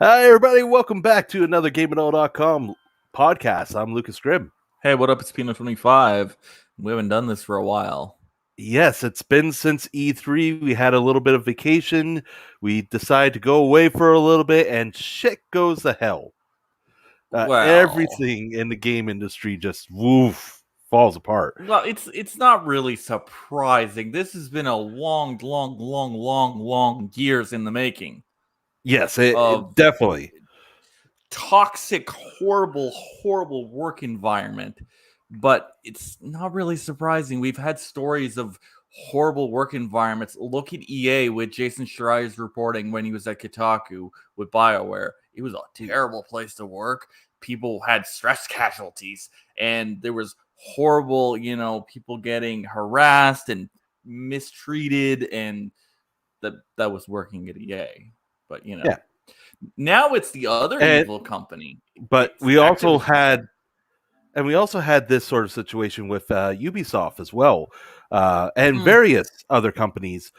Hi, everybody. Welcome back to another GameItAll.com podcast. I'm Lucas Grimm. Hey, what up? It's Pino 25. We haven't done this for a while. Yes, it's been since E3. We had a little bit of vacation. We decided to go away for a little bit, and shit goes to hell. Well, Everything in the game industry just falls apart. well, it's not really surprising. This has been a long years in the making Yes, of definitely. toxic, horrible work environment. But it's not really surprising. We've had stories of horrible work environments. Look at EA with Jason Schreier's reporting when he was at Kotaku with BioWare. It was a terrible place to work. People had stress casualties, and there was horrible, people getting harassed and mistreated, and that was working at EA. But Yeah. now it's the other evil company. But It's we also Activision. had this sort of situation with Ubisoft as well, and various other companies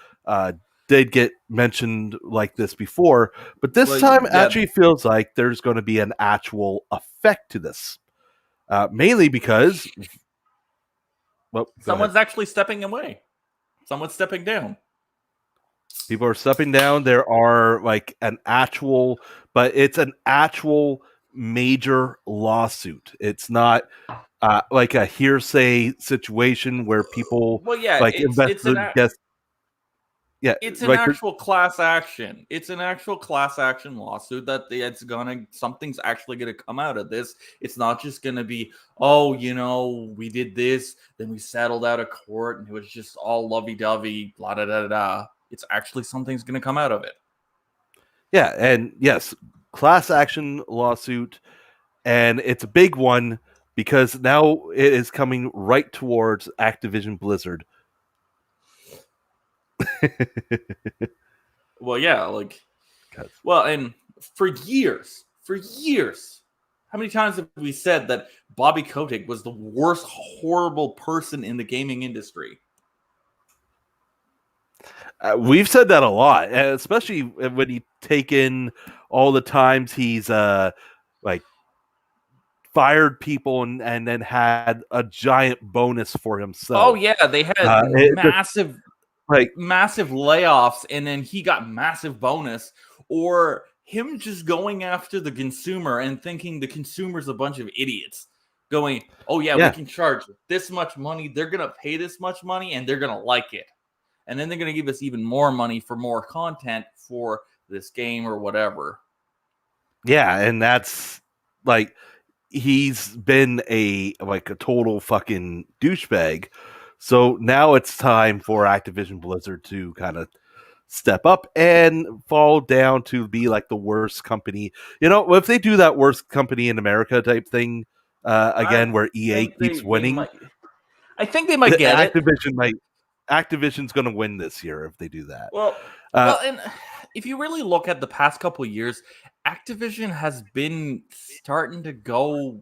did get mentioned like this before, but this time actually feels like there's going to be an actual effect to this, mainly because Someone's actually stepping away. Someone's stepping down. People are stepping down. There are but it's an actual major lawsuit. It's not like a hearsay situation where people It's an like actual class action. It's an actual class action lawsuit that something's actually gonna come out of this. It's not just gonna be, we did this, then we settled out of court, and it was just all lovey dovey, blah da da da. It's actually something's gonna come out of it. Yeah, and yes, class action lawsuit, and it's a big one because now it is coming right towards Activision Blizzard. Well, yeah, and for years, how many times have we said that Bobby Kotick was the worst horrible person in the gaming industry? We've said that a lot, especially when you take in all the times he's fired people and then had a giant bonus for himself. Oh yeah, they had massive layoffs, and then he got massive bonus, or him just going after the consumer and thinking the consumer's a bunch of idiots. Going, oh yeah, we can charge this much money. They're gonna pay this much money, and they're gonna like it. And then they're going to give us even more money for more content for this game or whatever. Yeah, and that's he's been a total fucking douchebag. So now it's time for Activision Blizzard to kind of step up and fall down to be like the worst company. If they do that worst company in America type thing again, where EA keeps winning, I think they might get it. Activision's going to win this year if they do that. Well, and if you really look at the past couple of years, Activision has been starting to go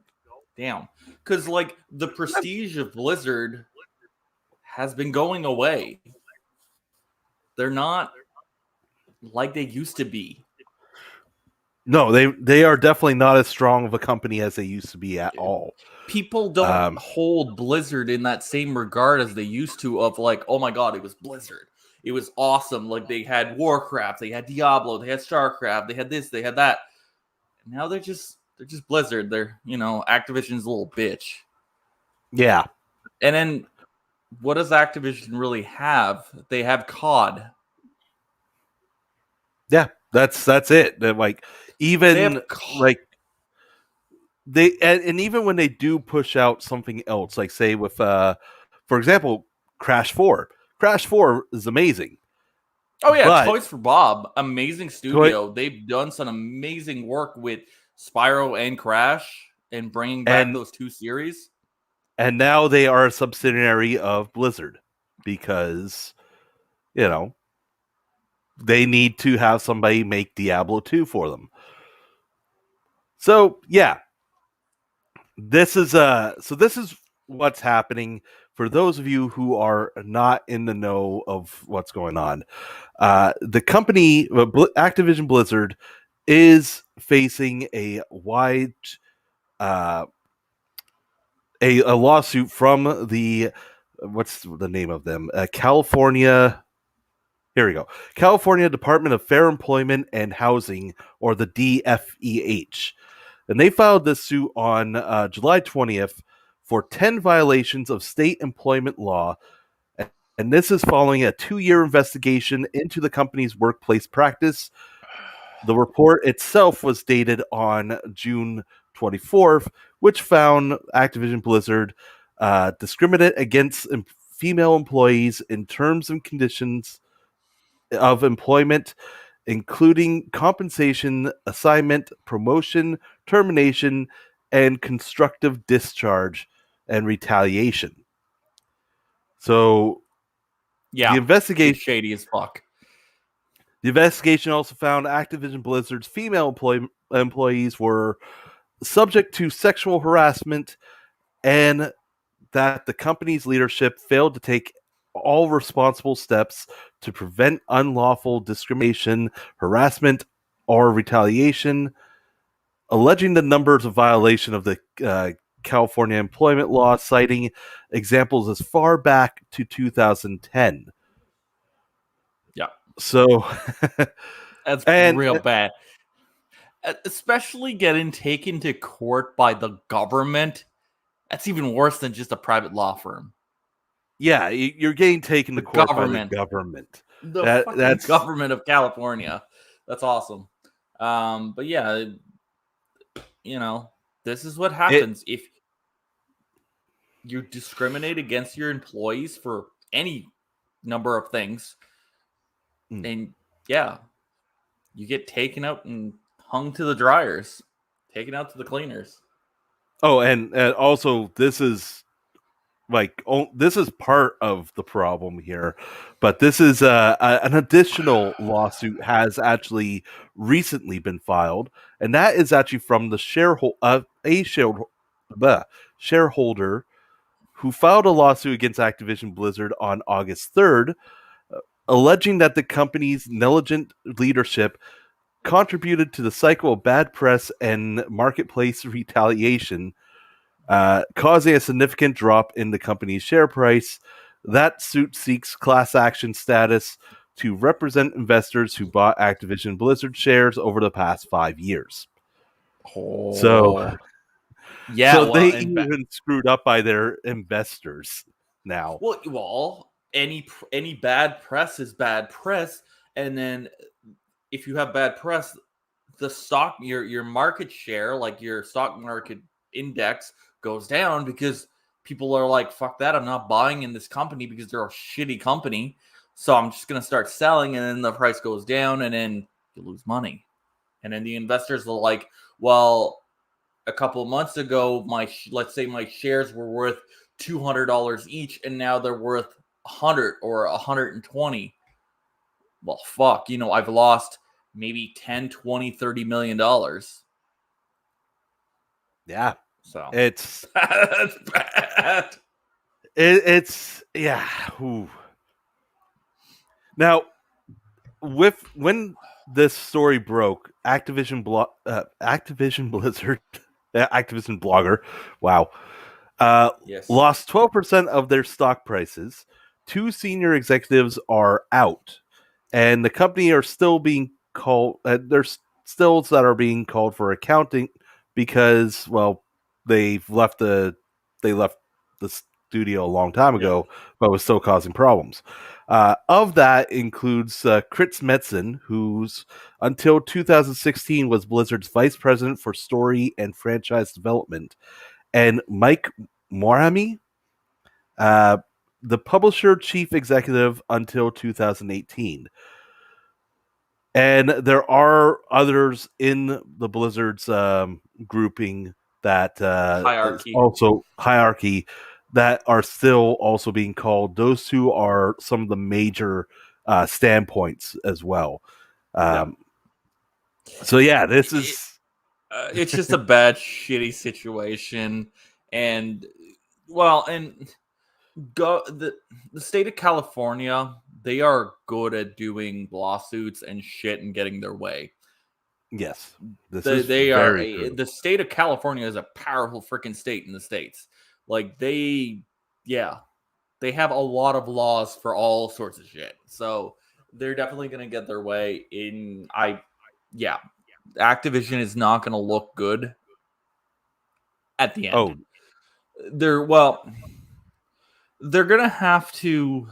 down because, the prestige of Blizzard has been going away. They're not like they used to be. No, they are definitely not as strong of a company as they used to be at all. People don't hold Blizzard in that same regard as they used to of oh my god, it was Blizzard. It was awesome. Like they had Warcraft, they had Diablo, they had StarCraft, they had this, they had that. And now they're just Blizzard. They're, Activision's a little bitch. Yeah. And then what does Activision really have? They have COD. Yeah, that's it. They're even and even when they do push out something else, like say with for example, Crash 4. Crash 4 is amazing. Oh yeah, Toys for Bob, amazing studio. They've done some amazing work with Spyro and Crash and bringing back those two series. And now they are a subsidiary of Blizzard because they need to have somebody make Diablo 2 for them. So yeah, this is what's happening. For those of you who are not in the know of what's going on, the company Activision Blizzard is facing a wide uh, a lawsuit from the what's the name of them? California. Here we go. California Department of Fair Employment and Housing, or the DFEH, and they filed this suit on July 20th for 10 violations of state employment law. And this is following a 2-year investigation into the company's workplace practice. The report itself was dated on June 24th, which found Activision Blizzard discriminate against female employees in terms and conditions of employment, including compensation, assignment, promotion, termination, and constructive discharge and retaliation. So the Yeah, it's investigation shady as fuck. the investigation also found Activision Blizzard's female employees were subject to sexual harassment, and that the company's leadership failed to take all responsible steps to prevent unlawful discrimination, harassment, or retaliation, alleging the numbers of violation of the California employment law, citing examples as far back to 2010. Yeah, So, that's and real bad. Especially getting taken to court by the government. That's even worse than just a private law firm. yeah, you're getting taken The to court by the government. government. The fucking That's government of California. That's awesome. But yeah, this is what it. happens if you discriminate against your employees for any number of things. And yeah, you get taken out and hung to the dryers, taken out to the cleaners. Oh, and also this is this is part of the problem here, but this is an additional lawsuit has actually recently been filed, and that is actually from the shareholder who filed a lawsuit against Activision Blizzard on August 3rd, alleging that the company's negligent leadership contributed to the cycle of bad press and marketplace retaliation, causing a significant drop in the company's share price. That suit seeks class action status to represent investors who bought Activision Blizzard shares over the past 5 years. So, Oh, yeah. so Well, they even screwed up by their investors now. well, any bad press is bad press, and then if you have bad press, the stock your market share, like your stock market index, goes down because people are like, fuck that, I'm not buying in this company because they're a shitty company, so I'm just going to start selling, and then the price goes down, and then you lose money. And then the investors are like, well, a couple of months ago, let's say my shares were worth $200 each, and now they're worth 100 or 120. Well, fuck, I've lost maybe 10, 20, 30 million dollars. Yeah, So it's that's bad. it's yeah. Ooh. Now, when this story broke, Activision Blizzard, Activision blogger, wow, Yes. lost 12% of their stock prices. 2 senior executives are out, and the company are still being called. There's stills that are being called for accounting because, well, they left the studio a long time ago, but was still causing problems. Of that includes Chris Metzen, who's until 2016 was Blizzard's vice president for story and franchise development, and Mike Morami, uh, the publisher chief executive until 2018. And there are others in the Blizzard's grouping that is Hierarchy. also hierarchy that are still also being called. Those two are some of the major standpoints as well. Um, So yeah, this is It's just a bad, shitty situation, and the state of California, they are good at doing lawsuits and shit and getting their way. Yes, this They, is they are very true. the state of California is a powerful freaking state in the states. Like yeah, they have a lot of laws for all sorts of shit. So they're definitely going to get their way in. Yeah, Activision is not going to look good at the end. Oh, They're they're going to have to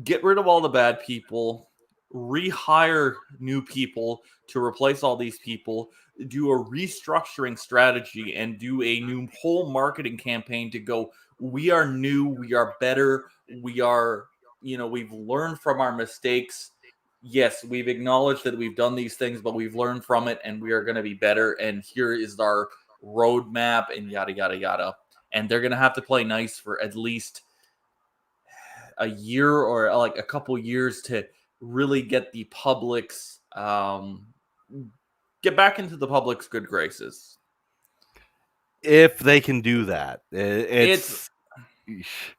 get rid of all the bad people, rehire new people to replace all these people, do a restructuring strategy, and do a new whole marketing campaign to go, we are new, we are better, we are, we've learned from our mistakes. Yes, we've acknowledged that we've done these things, but we've learned from it and we are going to be better. And here is our roadmap and yada, yada, yada. And they're going to have to play nice for at least a year or like a couple years to really get the public's get back into the public's good graces. if they can do that, It's it's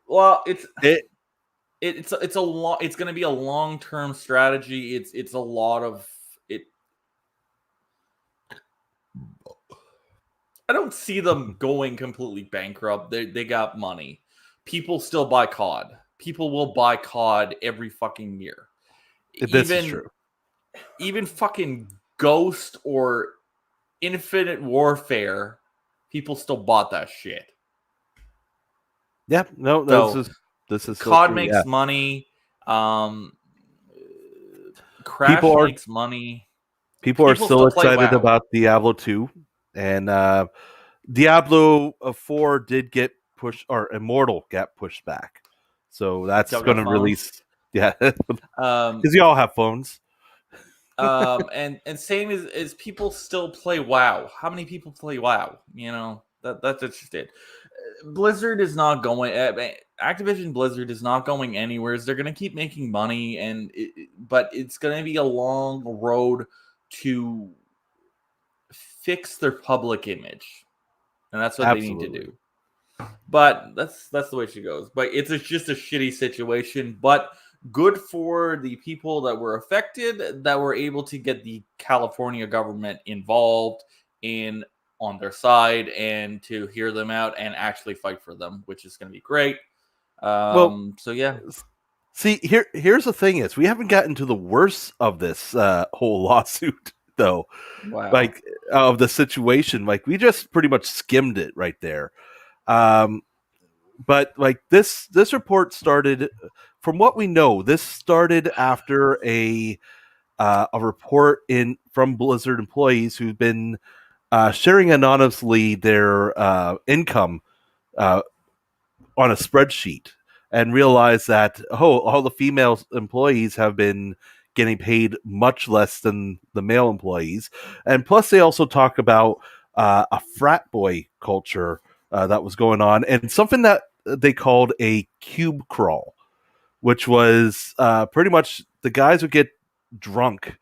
well, it. it's a lot. It's going to be a long term strategy. It's a lot of it. I don't see them going completely bankrupt. They got money. People still buy COD. People will buy COD every fucking year. This is true. Even fucking Ghost or Infinite Warfare, people still bought that shit. Yeah, no, So this is so COD true. makes Yeah. money. Crash People are makes money. people are People still still play excited WoW. about Diablo 2, and Diablo 4 did get pushed, or Immortal got pushed back, so that's Y'all going got to phones. release. Yeah, because Um, you all have phones. and same as people still play WoW. How many people play WoW? That's just it. Blizzard is not going. Activision Blizzard is not going anywhere. They're going to keep making money, but it's going to be a long road to fix their public image, and that's what they need to Absolutely. do. But that's the way she goes. But just a shitty situation. But good for the people that were affected, that were able to get the California government involved in on their side and to hear them out and actually fight for them, which is going to be great. Well, So yeah, see, here's the thing: is we haven't gotten to the worst of this whole lawsuit, though. wow. Like of the situation, like we just pretty much skimmed it right there. Um, but like this report started, from what we know, this started after a report in from Blizzard employees who've been sharing anonymously their income uh, on a spreadsheet, and realized that all the female employees have been getting paid much less than the male employees, and plus they also talk about a frat boy culture that was going on, and something that they called a cube crawl, which was pretty much the guys would get drunk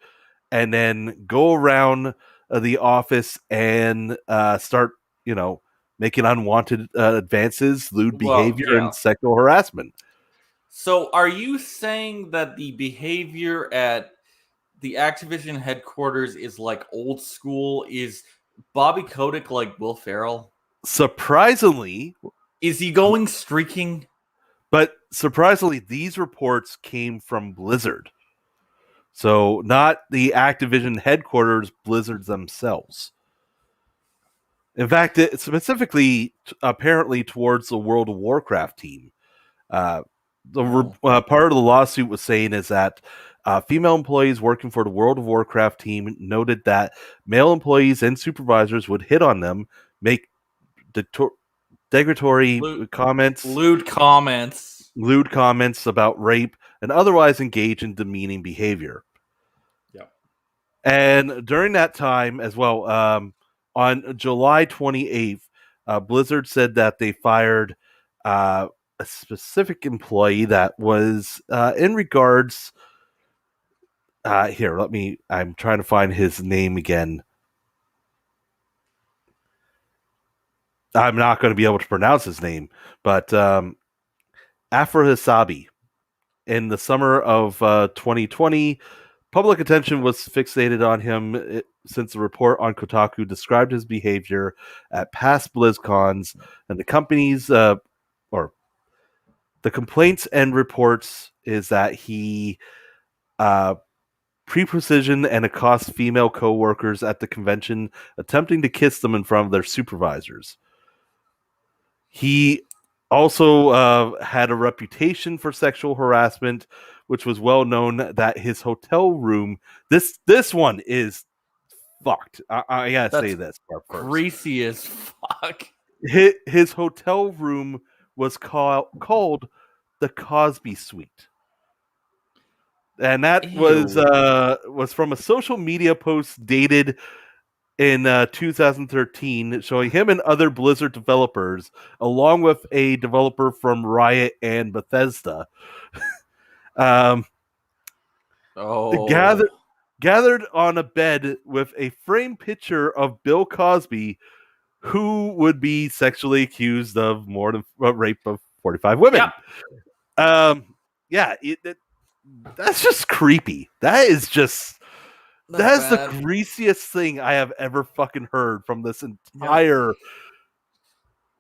and then go around the office and start, you know, making unwanted advances, lewd Well, behavior, yeah. and sexual harassment. So are you saying that the behavior at the Activision headquarters is like old school? Is Bobby Kotick like Will Ferrell? Surprisingly, Is he going streaking? these reports came from Blizzard. So, not the Activision headquarters, Blizzards themselves. In fact, it specifically, apparently, towards the World of Warcraft team. Uh, part of the lawsuit was saying is that female employees working for the World of Warcraft team noted that male employees and supervisors would hit on them, make degradatory comments, Lewd comments. lewd comments about rape, and otherwise engage in demeaning behavior. Yep. And during that time as well, on July 28th, Blizzard said that they fired a specific employee that was in regards. Here, I'm trying to find his name again. I'm not going to be able to pronounce his name, but Afro Hisabi. In the summer of 2020, Public attention was fixated on him since the report on Kotaku described his behavior at past BlizzCons, and or the complaints and reports is that he uh, pre-precision and accost female co-workers at the convention, attempting to kiss them in front of their supervisors. He also had a reputation for sexual harassment, which was well known that his hotel room. This one is fucked. I gotta That's say this part first. greasy as fuck. His hotel room was called the Cosby Suite, and that Ew. was from a social media post dated in 2013, showing him and other Blizzard developers, along with a developer from Riot and Bethesda, um, Oh. gathered on a bed with a framed picture of Bill Cosby, who would be sexually accused of more than rape of 45 women. Yep. Yeah, that's just creepy. That's the Bad. greasiest thing I have ever fucking heard from this entire.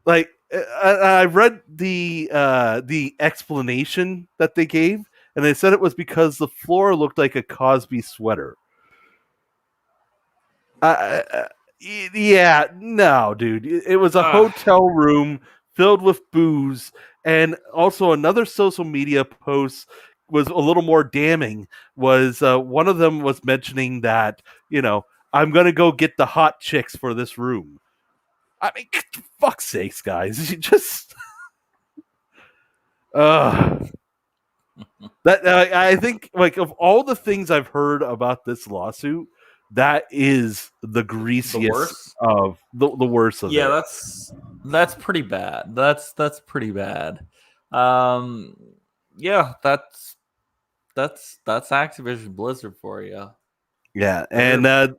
Like, I read the explanation that they gave, and they said it was because the floor looked like a Cosby sweater. Yeah, no, dude. It was a hotel room filled with booze, and also another social media post was a little more damning. Was one of them was mentioning that, I'm gonna go get the hot chicks for this room. I mean, fuck's sakes, guys! You just that I think, like, of all the things I've heard about this lawsuit, that is the greasiest The worst? of the worst of Yeah, it. that's pretty bad. That's pretty bad. Um, yeah, that's Activision Blizzard for you. Yeah, and They're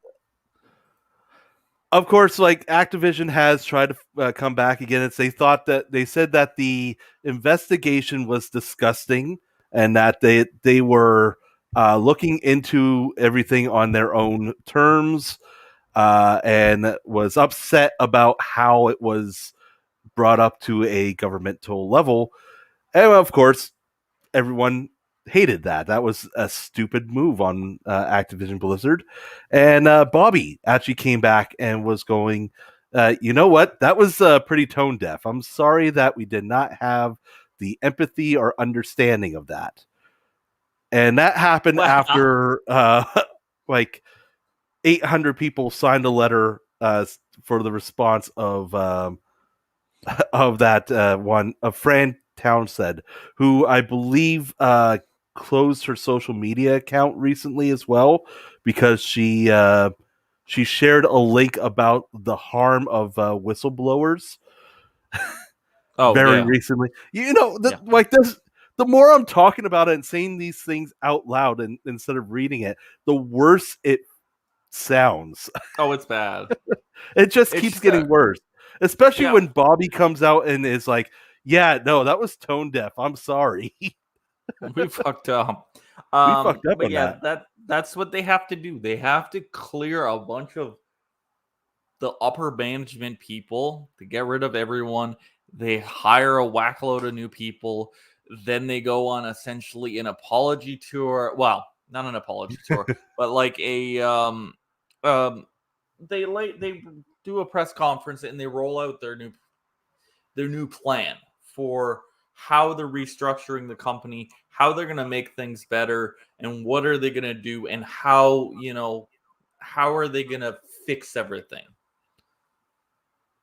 of course, like, Activision has tried to come back again, and they said that the investigation was disgusting, and that they were looking into everything on their own terms, and was upset about how it was brought up to a governmental level. And of course, everyone hated that. That was a stupid move on Activision Blizzard. And Bobby actually came back and was going, you know what? That was pretty tone deaf. I'm sorry that we did not have the empathy or understanding of that. And that happened well, after like 800 people signed a letter for the response of that one of Fran Townsend, who I believe closed her social media account recently as well, because she shared a link about the harm of whistleblowers oh very yeah, recently. yeah. Like this. The more I'm talking about it and saying these things out loud instead of reading it, the worse it sounds. Oh, it's bad. It just It's keeps just getting worse, especially yeah, when Bobby comes out and is like, "Yeah, no, that was tone deaf. I'm sorry. we fucked up. We fucked up But on yeah, that." that's what they have to do. They have to clear a bunch of the upper management people to get rid of everyone. They hire a whackload of new people. Then they go on essentially an apology tour. Well, not an apology tour, but like a um they do a press conference and they roll out their new plan for how they're restructuring the company, how they're going to make things better, and what are they going to do, and how are they going to fix everything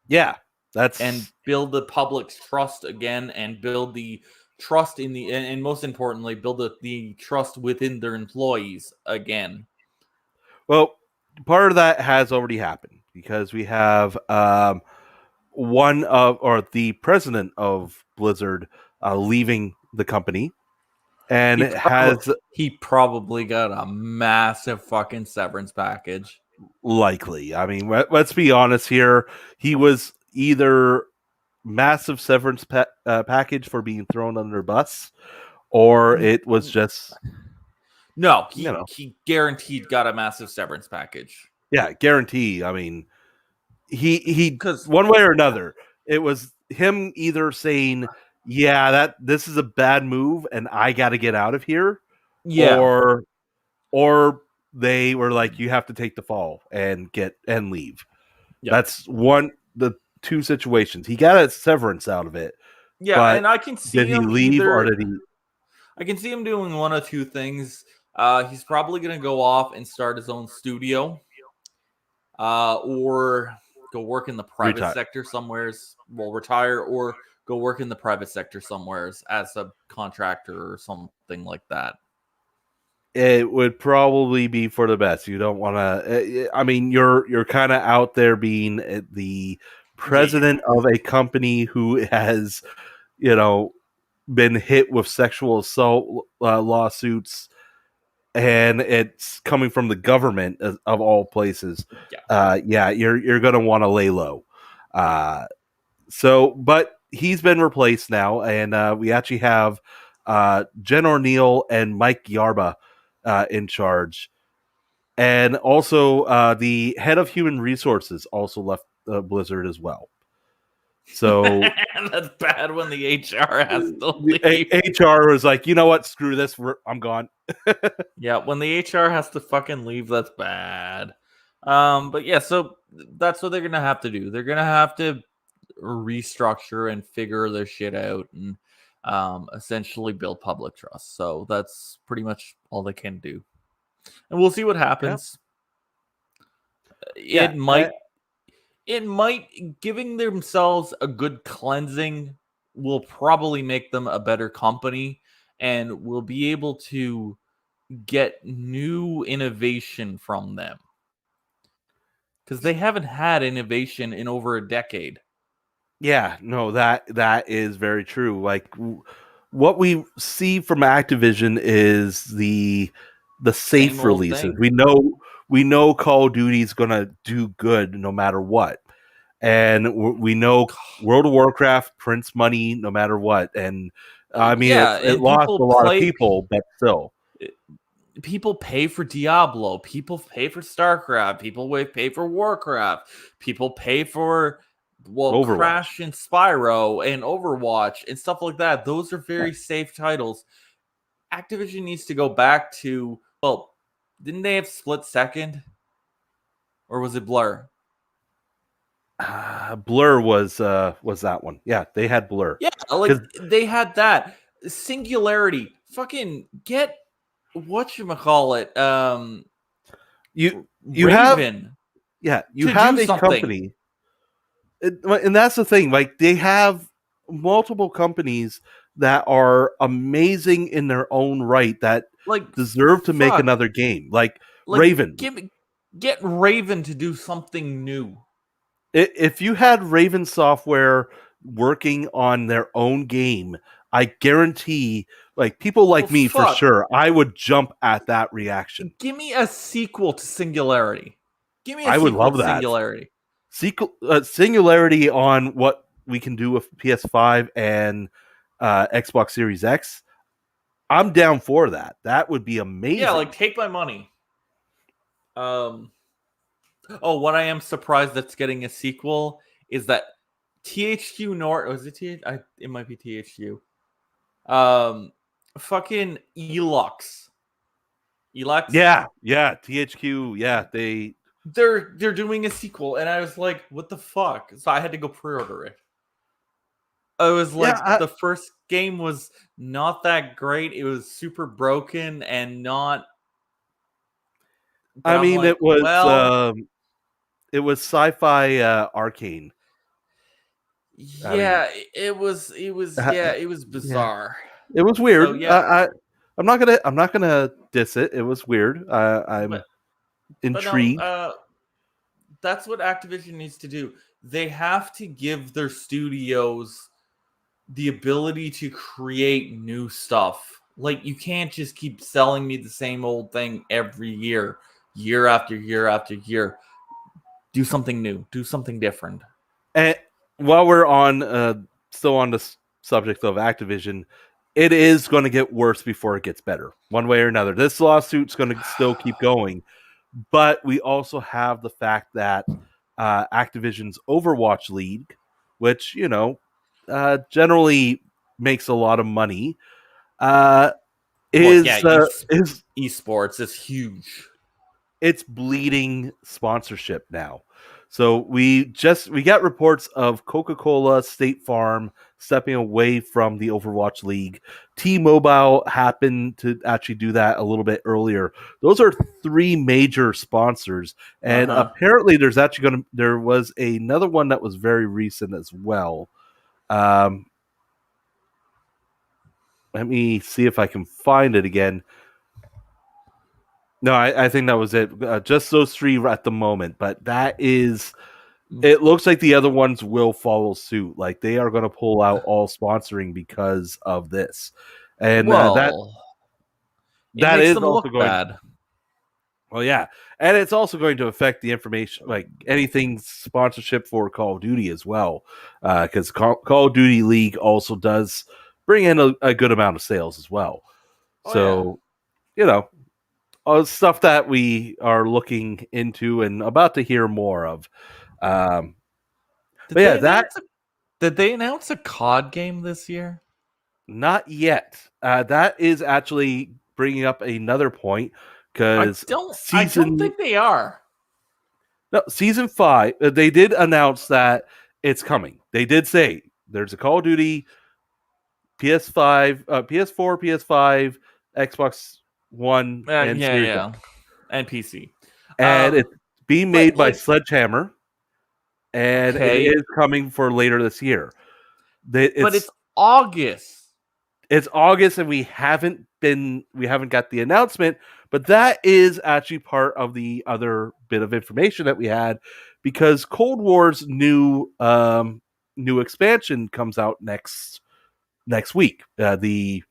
Yeah, and that's build the public's trust again, and build the trust in and most importantly, build the trust within their employees again. well, part of that has already happened because we have one of or the president of Blizzard leaving the company, and He it probably has he probably got a massive fucking severance package. likely. I mean, let's be honest here. He was either massive severance package for being thrown under a bus, or it was just No, You know, he guaranteed got a massive severance package. yeah, guarantee. I mean, he Because one way or another, it was him either saying, "Yeah, that this is a bad move, and I got to get out of here," yeah, or or they were like, "You have to take the fall and leave." yeah, That's one the two situations. He got a severance out of it, yeah, but and I can see did he him leave or either. did he I can see him doing one of two things. He's probably going to go off and start his own studio, or go work in the private retire? sector somewheres. Well, retire or go work in the private sector somewheres as a contractor or something like that. It would probably be for the best. You don't want to. I mean, you're kind of out there being the Yeah, president of a company who has, you know, been hit with sexual assault lawsuits, and it's coming from the government of all places. yeah. Yeah, you're gonna want to lay low. Uh, but he's been replaced now, and we actually have Jen O'Neill and Mike Yarba in charge, and also the head of human resources also left Blizzard as well. So That's bad when the HR has to the leave. HR was like, you know what, screw this, I'm gone. Yeah, when the HR has to fucking leave, that's bad. But yeah, so that's what they're gonna have to do. They're gonna have to restructure and figure their shit out and essentially build public trust. So that's pretty much all they can do. And we'll see what Yeah, happens. yeah. It might giving themselves a good cleansing will probably make them a better company and will be able to get new innovation from them because they haven't had innovation in over a decade. Yeah, no, that is very true. Like what we see from Activision is the Same safe old releases. thing. We know Call of Duty's gonna do good no matter what, and we know World of Warcraft prints money no matter what. And I mean, Yeah, it and lost a lot of people, but still, people pay for Diablo, people pay for StarCraft, people pay for Warcraft, people pay for Overwatch. Crash and Spyro and Overwatch and stuff like that. Those are Yeah. very safe titles. Activision needs to go back to, well, didn't they have Split Second or was it Blur? Blur was that one. Yeah, they had Blur Yeah, like because they had that. Singularity. Fucking get whatchamacallit, you have Raven you to do have a something. company. And that's the thing. Like they have multiple companies that are amazing in their own right that Like deserve to make fuck. another game. Like Like Raven. get Raven to do something new. If you had Raven Software working on their own game, I guarantee, like people Well, like me for fuck. sure, I would jump at that reaction. Give me a sequel to Singularity. Give me a I would sequel love to that. Singularity. Singularity on what we can do with PS5 and Xbox Series X. I'm down for that. That would be Yeah, like amazing. take my money. Um Oh, what I am surprised that's getting a sequel is that THQ North, was it it might be THQ. Fucking Elux. Elux. Yeah, THQ, yeah, they They're doing a sequel, and I was like, what the fuck? So I had to go pre-order it. I was yeah, like, the first game was not that great. It was super broken and not. But I I'm mean like, well, it was sci-fi arcane. I mean, yeah, uh, it was yeah, bizarre. it was So weird. yeah, I'm not gonna diss it. It was weird. I'm but no, intrigued. that's what Activision needs to do. They have to give their studios the ability to create new stuff. Like you can't just keep selling me the same old thing every year, year after year after year. Do something new, do something different. And while we're on, still on the subject of Activision, it is going to get worse before it gets better, one way or another. This lawsuit's going to still keep going, but we also have the fact that Activision's Overwatch League, which generally makes a lot of money, uh, Well, yeah, is esports is huge. it's bleeding sponsorship now. So we got reports of Coca-Cola, State Farm stepping away from the Overwatch League. T-Mobile happened to actually do that a little bit earlier. Those are three major sponsors, and apparently there was another one that was very recent as well. Let me see if I can find it again. No, I think that was it. Just those three at the moment, but that is. It looks like the other ones will follow suit. Like they are going to pull out all sponsoring because of this, and Well, it that makes is them also look going. bad. Well, yeah, and it's also going to affect the information, like anything sponsorship for Call of Duty as well, because Call of Duty League also does bring in a good amount of sales as well. Oh yeah. So, stuff that we are looking into and about to hear more of. Did But yeah, they that announce a Did they announce a COD game this year? not yet. That is actually bringing up another point because I don't think they are. season 5, they did announce that it's coming. They did say there's a Call of Duty PS5, PS4, PS5, Xbox One, and Yeah, Series X, yeah, and PC. and it's being But made by like, Sledgehammer, and it okay, is coming for later this year. but It's it's August. it's August and we haven't got the announcement, but that is actually part of the other bit of information that we had because Cold War's new expansion comes out next week, the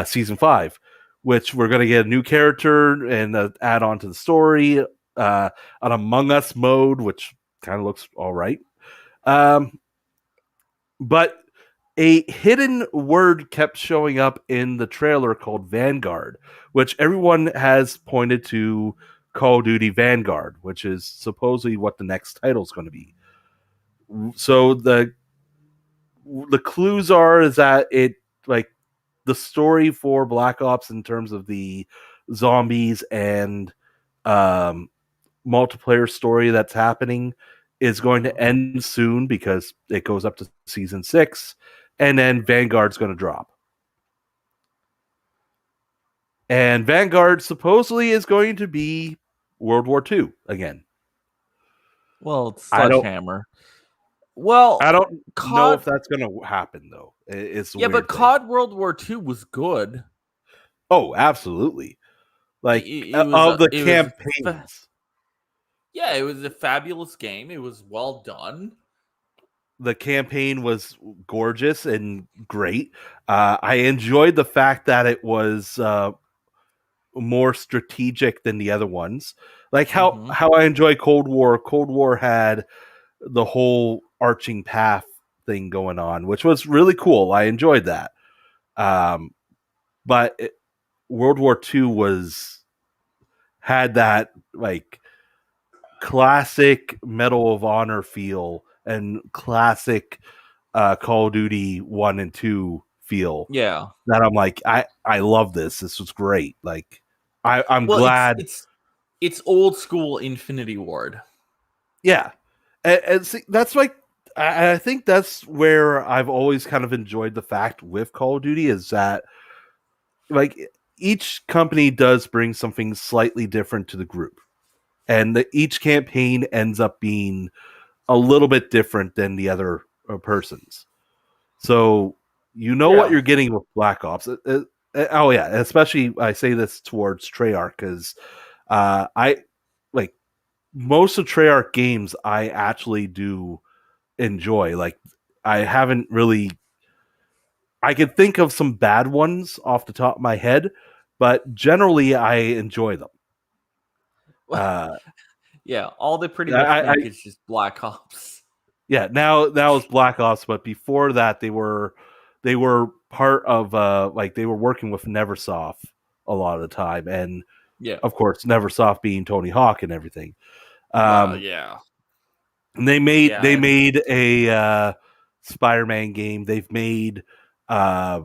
season 5, which we're going to get a new character and add on to the story, an Among Us mode, which kind of looks all right. But a hidden word kept showing up in the trailer called Vanguard, which everyone has pointed to Call of Duty Vanguard, which is supposedly what the next title is going to be. So the clues are is that it like the story for Black Ops in terms of the zombies and um, multiplayer story that's happening is going to end soon because it goes up to season 6, and then Vanguard's going to drop. And Vanguard supposedly is going to be World War II again. Well, it's I don't Sledgehammer. Well, I don't know if COD. that's going to happen though. It's a Yeah, but weird thing. COD World War II was good. Oh, absolutely. Like It was of a, the it was a campaigns, yeah, it was a fabulous game. It was well done. the campaign was gorgeous and great. I enjoyed the fact that it was more strategic than the other ones. Like Mm-hmm. how I enjoy Cold War. Cold War had the whole arching path thing going on, which was really cool. I enjoyed that. Um, but World War II had that like classic Medal of Honor feel and classic Call of Duty 1 and 2 feel Yeah. that I'm like, I love this. This was great. Like I'm Well, glad. it's old school Infinity Ward. Yeah. And see, that's like I think that's where I've always kind of enjoyed the fact with Call of Duty is that like each company does bring something slightly different to the group. And each campaign ends up being a little bit different than the other person's. So you know what Yeah. you're getting with Black Ops. Oh yeah, especially I say this towards Treyarch because I like most of Treyarch games I actually do enjoy. Like I haven't really. I can think of some bad ones off the top of my head, but generally I enjoy them. Uh, Yeah, all they pretty much I make is just Black Ops. Yeah, now it's Black Ops, but before that they were they were part of like they were working with Neversoft a lot of the time, and Yeah. of course Neversoft being Tony Hawk and everything. Well, Um, yeah. and they Yeah. made a Spider-Man game. They've made uh,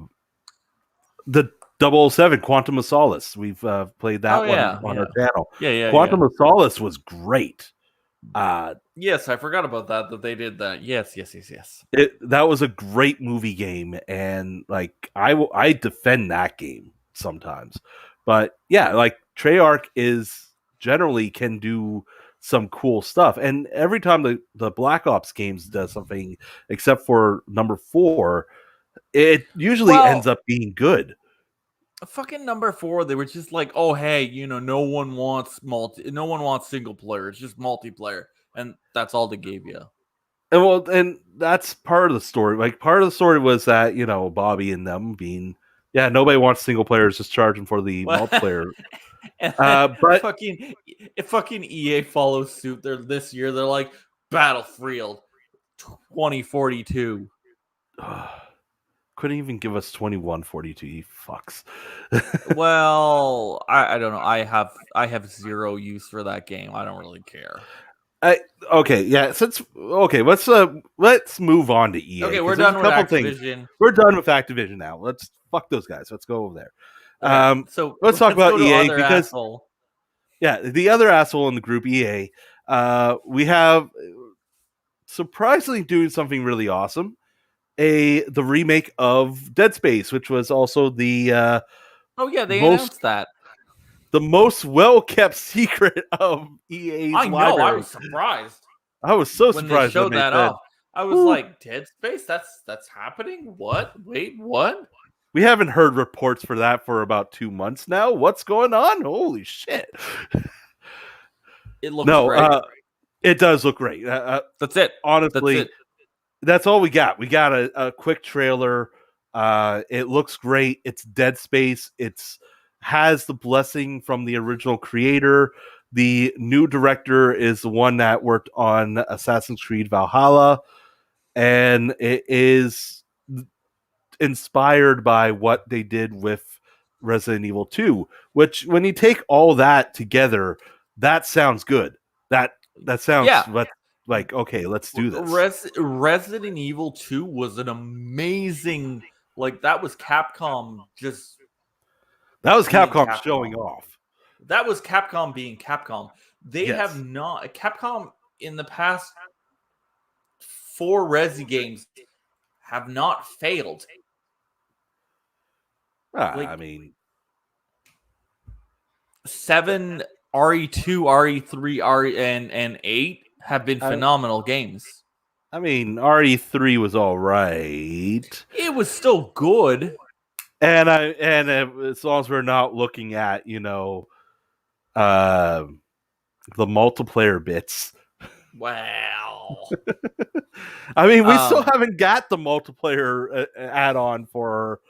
the 007 Quantum of Solace. We've played Oh that one yeah. on our Yeah. channel. Yeah. Yeah. Yeah. Quantum of Solace was great. Uh, Yes, I forgot about that. That they did that. Yes. Yes. Yes. Yes. that was a great movie game, and like I defend that game sometimes. But yeah, like Treyarch is generally can do some cool stuff, and every time the Black Ops games does something, except for number 4, it usually ends Well, up being good. fucking number 4, they were just like, oh hey, no one wants no one wants single player. It's just multiplayer, and that's all they gave you. And well, and that's part of the story. Like part of the story was that Bobby and them being, yeah, nobody wants single players, just charge them for the Well, multiplayer. and then But fucking EA follows suit. They're this year. They're like Battlefield 2042. couldn't even give us 2142. You fucks. Well, I don't know. I have zero use for that game. I don't really care. Okay, yeah. Let's move on to EA. Okay, 'cause we're there's done a with couple things. Activision. We're done with Activision now. Let's fuck those guys. Let's go over there. Okay, so Let's talk let's go about to EA other because asshole. yeah, the other asshole in the group, EA. We have surprisingly doing something really awesome. The remake of Dead Space, which was also the Oh yeah, they most announced that. the most well kept secret of EA's I know. I library. was surprised I was so when they surprised when showed they that said, off. I was "Ooh, like, Dead Space? That's happening? What? Wait, what? we haven't heard reports for that for about 2 months now. What's going on? Holy shit!" It looks No, great. it does look great. That's it. That's Honestly, it. that's all we got. We got a quick trailer. It looks great. It's Dead Space. It's has the blessing from the original creator. The new director is the one that worked on Assassin's Creed Valhalla, and it is inspired by what they did with Resident Evil 2, which when you take all that together, that sounds good. That sounds Yeah. like okay, let's do this. Resident Evil 2 was an amazing, like, that was Capcom just That was being Capcom showing Capcom. off. That was Capcom being Capcom. They Yes. have not, Capcom in the past 4 Resi games have not failed. Like I mean, 7, RE2, RE3, RE and 8 have been phenomenal games. I mean, RE3 was all right, It was still good. and as long as we're not looking at the multiplayer bits. Wow. I mean, we still haven't got the multiplayer add-on for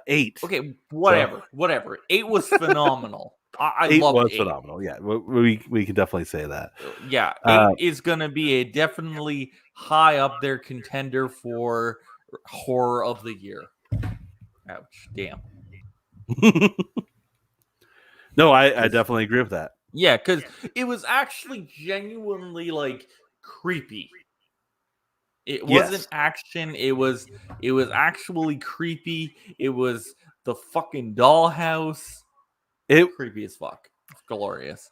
8. Okay, whatever. 8 was phenomenal. I 8 loved was 8. phenomenal. Yeah, we can definitely say that. Yeah, 8 is going to be a definitely high up there contender for horror of the year. Ouch, damn. No, I definitely agree with that. Yeah, because it was actually genuinely like creepy. It wasn't action. It was actually creepy. It was the fucking dollhouse. Creepy as fuck. It's glorious.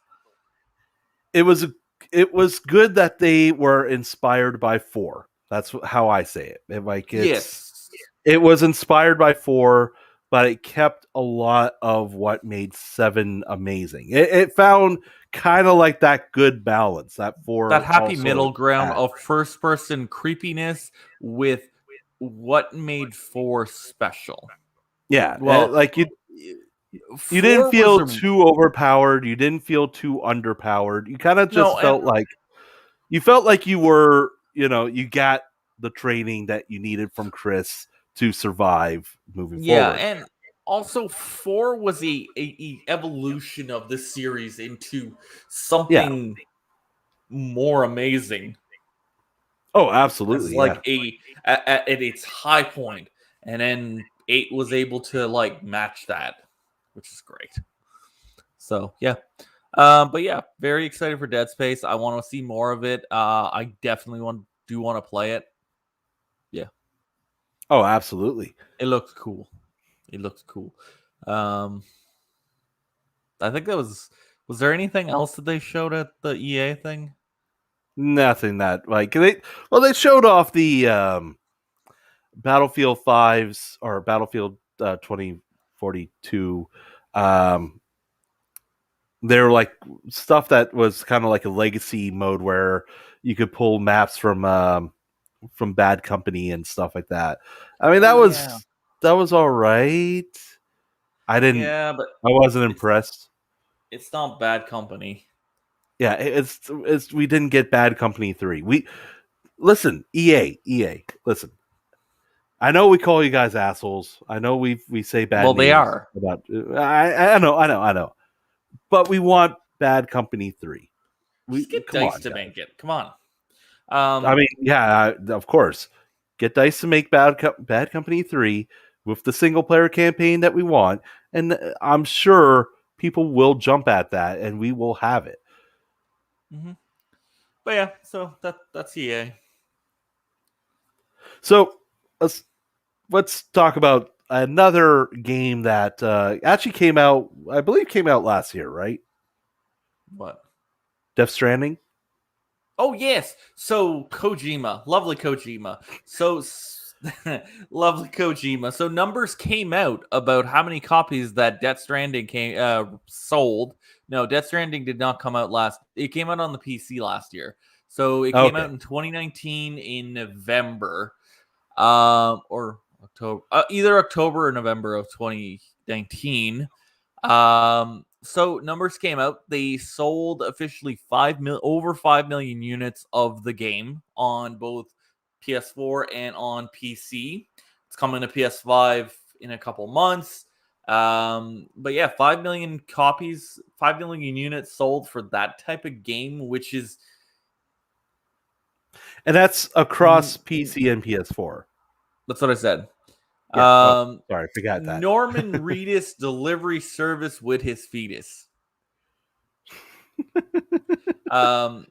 It was good that they were inspired by 4. That's how I say it. Yes. It was inspired by 4, but it kept a lot of what made 7 amazing. It found kind of like that good balance that 4, that happy middle ground of first person creepiness with what made 4 special. Yeah, well, like you didn't feel too overpowered. You didn't feel too underpowered. You kind of just felt like you were, you got the training that you needed from Chris to survive moving forward. Yeah, and also 4 was a evolution of the series into something more amazing. Oh, absolutely. It's like at its high point. and then 8 was able to like match that, which is great. So yeah. But yeah, very excited for Dead Space. I want to see more of it. I definitely want to play it. Yeah, Oh, absolutely. it looks cool. It looks cool. Um, I think that was. Was there anything else that they showed at the EA thing? Nothing that like they showed off the Battlefield 5's or Battlefield 2042. Um, they're like stuff that was kind of like a legacy mode where you could pull maps from Bad Company and stuff like that. I mean, Oh yeah, that was all right. I didn't. yeah, but I wasn't it's impressed. it's not Bad Company. Yeah, it's we didn't get Bad Company 3. We listen, EA, listen. I know we call you guys assholes. I know we say bad Well, they names are. about. I know. But we want Bad Company 3. Just We get come Dice on, to guys. make it. Come on. I mean, yeah, of course. Get Dice to make Bad Company 3 with the single player campaign that we want, and I'm sure people will jump at that, and we will have it. Mm-hmm. But yeah, so that's EA. So let's talk about another game that actually came out. I believe came out last year, right? What? Death Stranding. Oh yes. So Kojima, lovely Kojima. So lovely Kojima. So numbers came out about how many copies that Death Stranding sold. No, Death Stranding did not come out last. It came out on the PC last year. So it came out Okay. in 2019 in November, or October, either October or November of 2019. So numbers came out. They sold officially over 5 million units of the game on both PS4 and on PC. It's coming to PS5 in a couple months. But yeah, 5 million copies, 5 million units sold for that type of game, which is And that's across PC and PS4. that's what I said. Yeah. Oh, Um, sorry, I forgot that. Norman Reedus delivery service with his fetus. Um,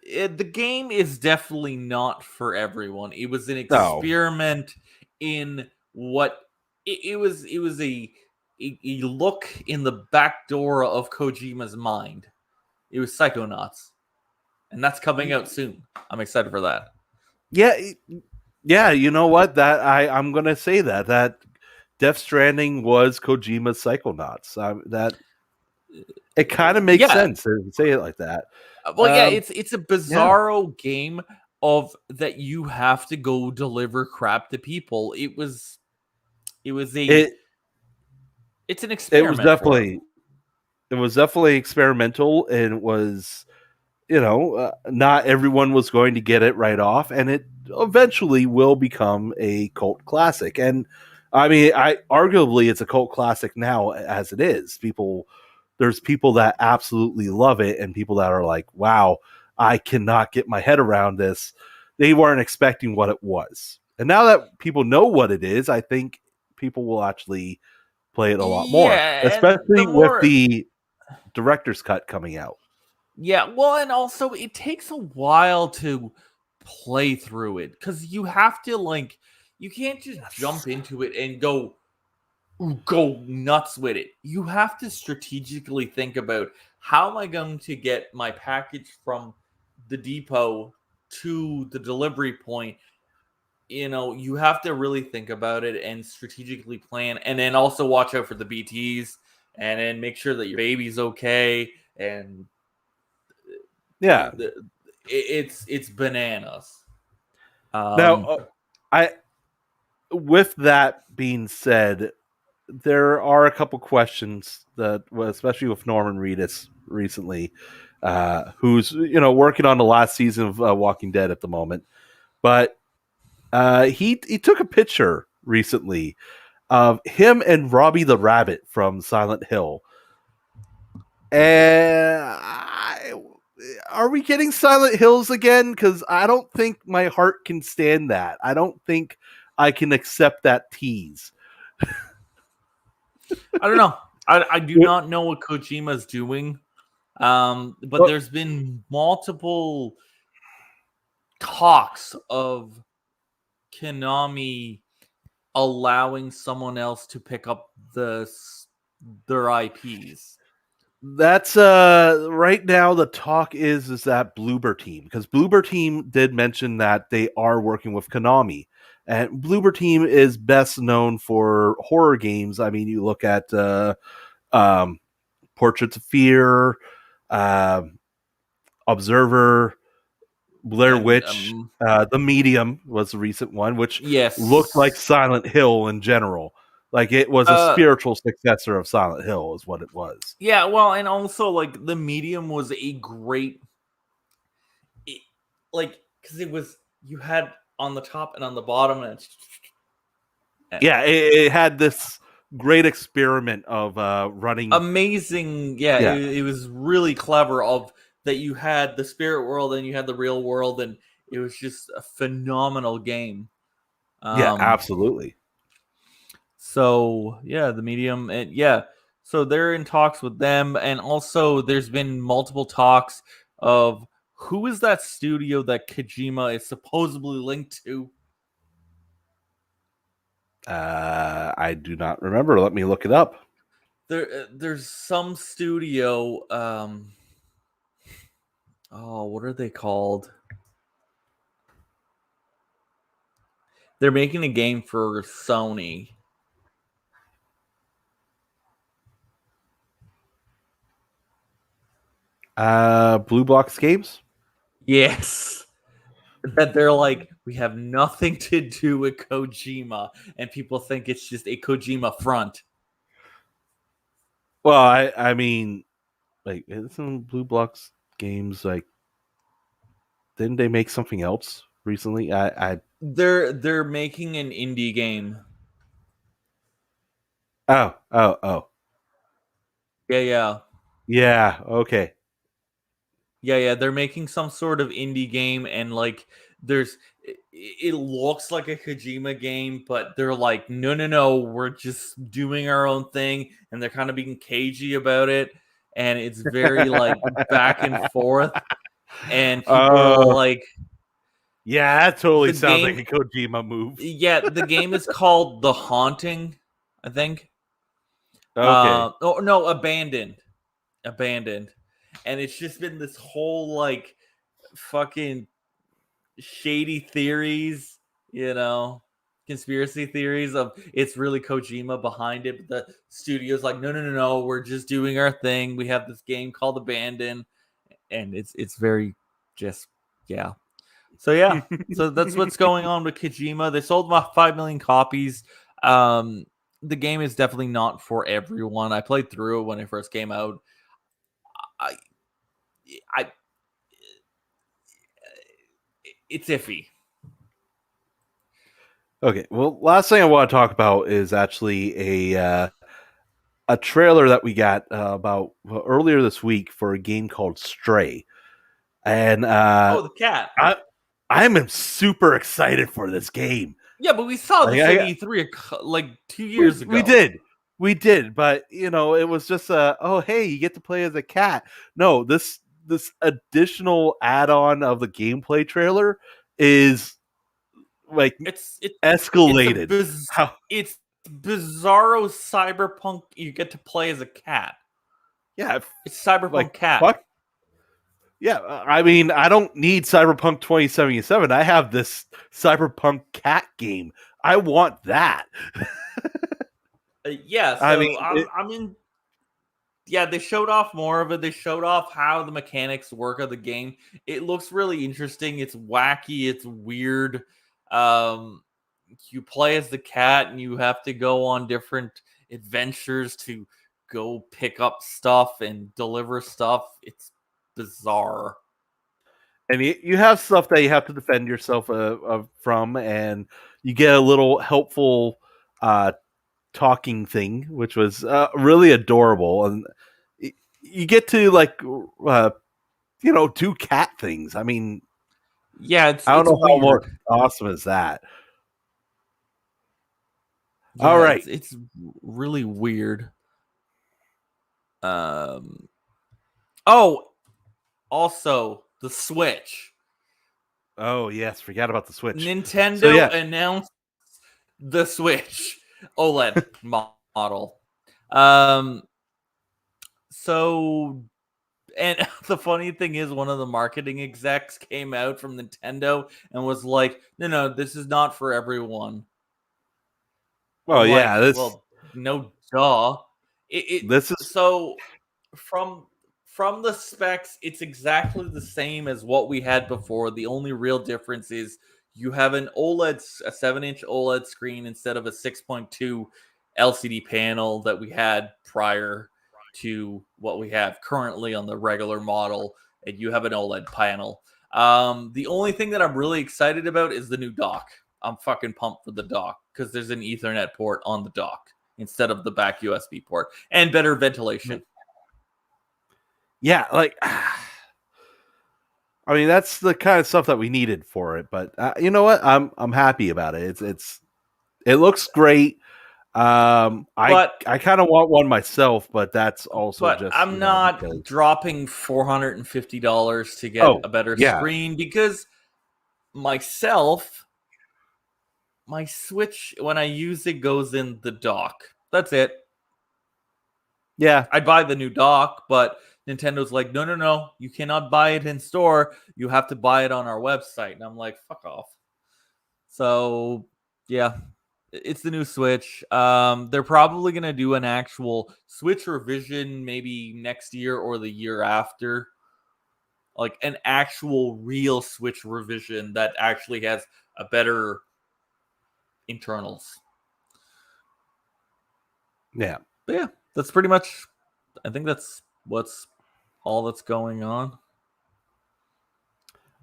the game is definitely not for everyone. It was an No. experiment in what it was. It was a look in the back door of Kojima's mind. It was Psychonauts, and that's coming out soon. I'm excited for that. Yeah. Yeah. You know what? I'm gonna say that Death Stranding was Kojima's Psychonauts. That it kind of makes Yeah, sense to say it like that. well, yeah, it's a Yeah. bizarro game of that you have to go deliver crap to people. It was a It it's an it was experiment for him. definitely experimental, and it was not everyone was going to get it right off, and it eventually will become a cult classic. And I mean, I arguably it's a cult classic now as it is. There's people that absolutely love it, and people that are like, "Wow, I cannot get my head around this." They weren't expecting what it was, and now that people know what it is, I think people will actually play it a lot more, Yeah, and the especially with more the director's cut coming out. yeah, well, and also it takes a while to play through it because you have to like you can't just Yes. jump into it and go nuts with it. You have to strategically think about how am I going to get my package from the depot to the delivery point. You have to really think about it and strategically plan, and then also watch out for the BTs, and then make sure that your baby's okay. And Yeah. it's bananas. Now, Um, I with that being said, there are a couple questions that, well, especially with Norman Reedus recently, who's working on the last season of Walking Dead at the moment, but he took a picture recently of him and Robbie the Rabbit from Silent Hill, and are we getting Silent Hills again? Because I don't think my heart can stand that. I don't think I can accept that tease. I don't know. I do not know what Kojima's doing. But there's been multiple talks of Konami allowing someone else to pick up their IPs. That's right now the talk is that Bloober Team, because Bloober Team did mention that they are working with Konami. And Bloober Team is best known for horror games. I mean, you look at um, Portraits of Fear, uh, Observer, Blair And Witch. The Medium was the recent one, which looked like yes. Silent Hill in general. Like it was a spiritual successor of Silent Hill, is what it was. Yeah, well, and also like the Medium was a great, like, because it was, you had on the top and on the bottom, and Yeah, it had this great experiment of running. Amazing. Yeah, Yeah, it was really clever. Of that, you had the spirit world and you had the real world, and it was just a phenomenal game. yeah, Um, absolutely. so yeah, the Medium, and yeah, so they're in talks with them, and also there's been multiple talks of who is that studio that Kojima is supposedly linked to. I do not remember. Let me look it up. There's some studio. Oh, what are they called? They're making a game for Sony. Blue Box Games. Yes. That they're like, we have nothing to do with Kojima, and people think it's just a Kojima front. Well, I mean, like, isn't Blue Box Games like? Didn't they make something else recently? I They're making an indie game. oh Yeah, yeah. yeah. Okay. Yeah, yeah. They're making some sort of indie game, and like there's it looks like a Kojima game, but they're like, no, no, no, we're just doing our own thing, and they're kind of being cagey about it, and it's very like back and forth, and people Oh, like yeah, that totally the sounds like game. a Kojima move. Yeah, the game is called The Haunting, I think. Okay. Oh no, Abandoned, and it's just been this whole like fucking shady theories, you know, conspiracy theories of it's really Kojima behind it, but the studio's like, no, no, no, no, we're just doing our thing. We have this game called Abandon, and it's very just yeah. So yeah, so that's what's going on with Kojima. They sold about 5 million copies. Um, the game is definitely not for everyone. I played through it when it first came out. I, I, it's iffy. Okay. Well, last thing I want to talk about is actually a trailer that we got about earlier this week for a game called Stray, and Oh, the cat. I'm super excited for this game. Yeah, but we saw Like this at E3 like 2 years we ago. did, but you know, it was just oh hey, you get to play as a cat. No, this additional add-on of the gameplay trailer is like It's escalated. How it's bizarro cyberpunk. You get to play as a cat. yeah, It's cyberpunk like cat. fuck yeah. I mean, I don't need Cyberpunk 2077. I have this Cyberpunk cat game. I want that. Yeah, I mean, so I'm in. Yeah, they showed off more of it. They showed off how the mechanics work of the game. It looks really interesting. It's wacky. It's weird. Um, you play as the cat, and you have to go on different adventures to go pick up stuff and deliver stuff. It's bizarre. and you have stuff that you have to defend yourself from, and you get a little helpful uh, talking thing, which was really adorable, and you get to like do cat things. I mean, Yeah, I don't it's know how more weird. awesome is that. All Yeah, right. it's really weird. Um. Oh, also the Switch. Oh yes, forgot about the Switch. So Nintendo yeah, announced the Switch OLED model. Um. So, and the funny thing is, one of the marketing execs came out from Nintendo and was like, "No, no, this is not for everyone." I'm well like, yeah, this "Well, no, duh." It this is so from from the specs, it's exactly the same as what we had before. The only real difference is you have an OLED, a 7-inch OLED screen instead of a 6.2 LCD panel that we had prior to what we have currently on the regular model, and you have an OLED panel. The only thing that I'm really excited about is the new dock. I'm fucking pumped for the dock because there's an Ethernet port on the dock instead of the back USB port and better ventilation. yeah, like I mean that's the kind of stuff that we needed for it. But you know what? I'm happy about it. It looks great. But I kind of want one myself, but that's also but just I'm you know not because dropping $450 to get oh a better yeah screen because myself, my Switch when I use it goes in the dock. That's it. yeah I'd buy the new dock, but Nintendo's like, no, no, no, you cannot buy it in store. You have to buy it on our website. And I'm like, fuck off. So yeah, it's the new Switch. They're probably gonna do an actual Switch revision maybe next year or the year after, like an actual real Switch revision that actually has a better internals. yeah. But yeah, that's pretty much. I think that's what's all that's going on.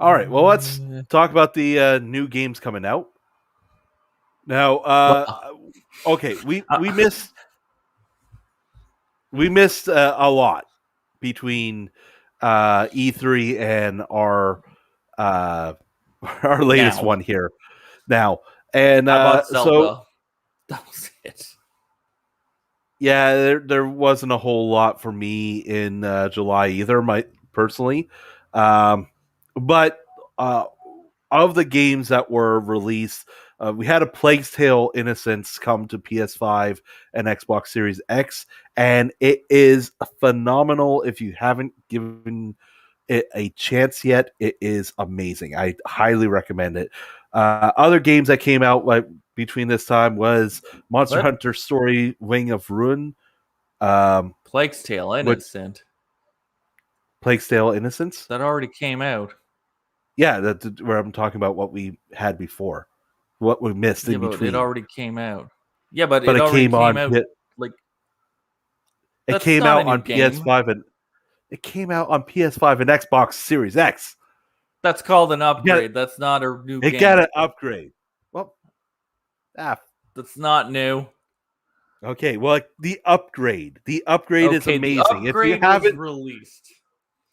All right, well let's talk about the new games coming out now. Well, Okay, uh, we missed a lot between E3 and uh, our latest now one here now, and I bought so Zelda. That was it. yeah, there wasn't a whole lot for me in July either, my personally, um, but uh, of the games that were released, we had a Plague's Tale: Innocence come to PS5 and Xbox Series X, and it is phenomenal. If you haven't given it a chance yet, it is amazing. I highly recommend it. Other games that came out like between this time was Monster What? Hunter Story: Wing of Ruin, um, Plague's Tale which Innocent. Plague's Tale: Innocence. That already came out. Yeah, that's where I'm talking about what we had before, what we missed Yeah, in but it between. already came out. Yeah, but But it already came out. Like it that's came not a out new on game. PS5 and it came out on PS5 and Xbox Series X. That's called an You got upgrade. That's not a new it got game. an upgrade. Well, ah, That's not new. okay. Well, the upgrade is Okay, the amazing. upgrade was released.